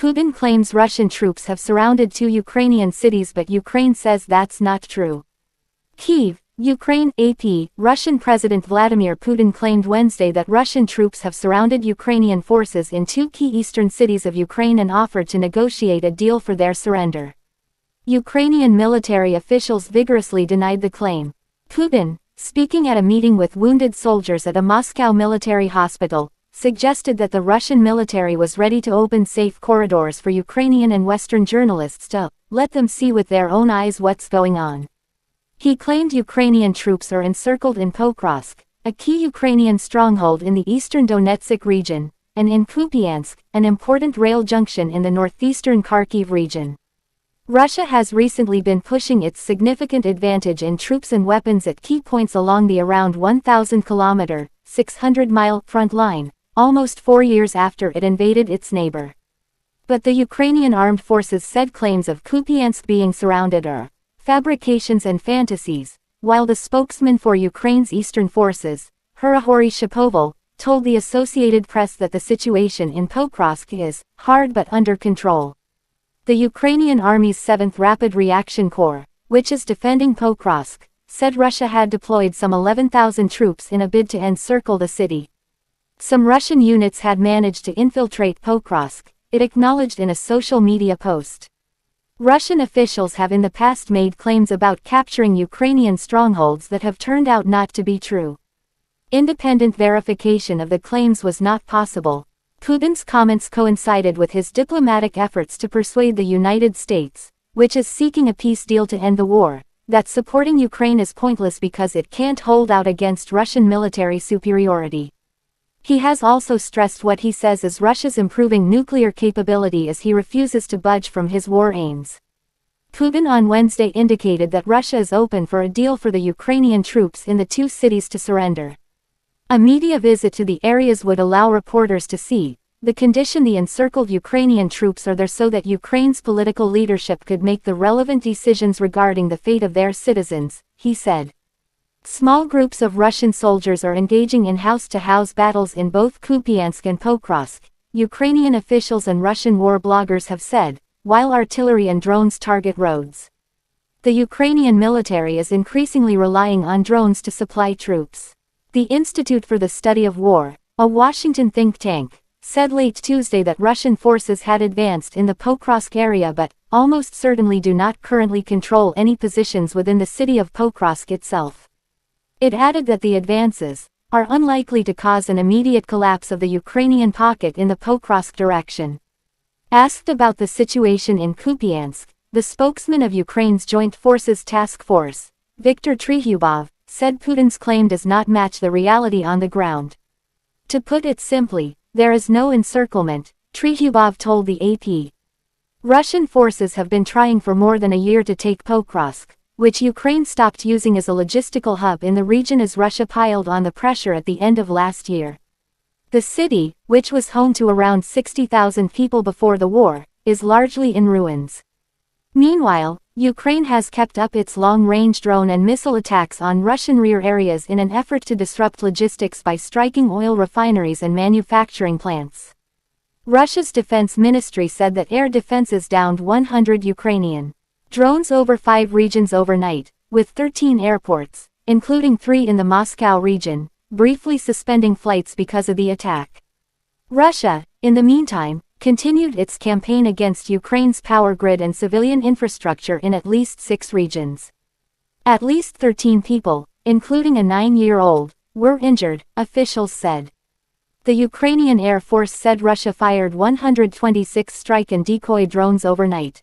Putin claims Russian troops have surrounded 2 Ukrainian cities, but Ukraine says that's not true. Kyiv, Ukraine. AP, Russian President Vladimir Putin claimed Wednesday that Russian troops have surrounded Ukrainian forces in 2 key eastern cities of Ukraine and offered to negotiate a deal for their surrender. Ukrainian military officials vigorously denied the claim. Putin, speaking at a meeting with wounded soldiers at a Moscow military hospital, suggested that the Russian military was ready to open safe corridors for Ukrainian and Western journalists to let them see with their own eyes what's going on. He claimed Ukrainian troops are encircled in Pokrovsk, a key Ukrainian stronghold in the eastern Donetsk region, and in Kupiansk, an important rail junction in the northeastern Kharkiv region. Russia has recently been pushing its significant advantage in troops and weapons at key points along the around 1,000-kilometer, 600-mile front line, almost 4 years after it invaded its neighbor. But the Ukrainian armed forces said claims of Kupiansk being surrounded are fabrications and fantasies, while the spokesman for Ukraine's eastern forces, Hryhorij Shapoval, told the Associated Press that the situation in Pokrovsk is hard but under control. The Ukrainian Army's 7th Rapid Reaction Corps, which is defending Pokrovsk, said Russia had deployed some 11,000 troops in a bid to encircle the city. Some Russian units had managed to infiltrate Pokrovsk, it acknowledged in a social media post. Russian officials have in the past made claims about capturing Ukrainian strongholds that have turned out not to be true. Independent verification of the claims was not possible. Putin's comments coincided with his diplomatic efforts to persuade the United States, which is seeking a peace deal to end the war, that supporting Ukraine is pointless because it can't hold out against Russian military superiority. He has also stressed what he says is Russia's improving nuclear capability as he refuses to budge from his war aims. Putin on Wednesday indicated that Russia is open for a deal for the Ukrainian troops in the 2 cities to surrender. A media visit to the areas would allow reporters to see the condition the encircled Ukrainian troops are there so that Ukraine's political leadership could make the relevant decisions regarding the fate of their citizens, he said. Small groups of Russian soldiers are engaging in house-to-house battles in both Kupiansk and Pokrovsk, Ukrainian officials and Russian war bloggers have said, while artillery and drones target roads. The Ukrainian military is increasingly relying on drones to supply troops. The Institute for the Study of War, a Washington think tank, said late Tuesday that Russian forces had advanced in the Pokrovsk area but almost certainly do not currently control any positions within the city of Pokrovsk itself. It added that the advances are unlikely to cause an immediate collapse of the Ukrainian pocket in the Pokrovsk direction. Asked about the situation in Kupiansk, the spokesman of Ukraine's Joint Forces Task Force, Viktor Tryhubov, said Putin's claim does not match the reality on the ground. To put it simply, there is no encirclement, Tryhubov told the AP. Russian forces have been trying for more than a year to take Pokrovsk, which Ukraine stopped using as a logistical hub in the region as Russia piled on the pressure at the end of last year. The city, which was home to around 60,000 people before the war, is largely in ruins. Meanwhile, Ukraine has kept up its long-range drone and missile attacks on Russian rear areas in an effort to disrupt logistics by striking oil refineries and manufacturing plants. Russia's defense ministry said that air defenses downed 100 Ukrainian drones over 5 regions overnight, with 13 airports, including 3 in the Moscow region, briefly suspending flights because of the attack. Russia, in the meantime, continued its campaign against Ukraine's power grid and civilian infrastructure in at least 6 regions. At least 13 people, including a 9-year-old, were injured, officials said. The Ukrainian Air Force said Russia fired 126 strike and decoy drones overnight.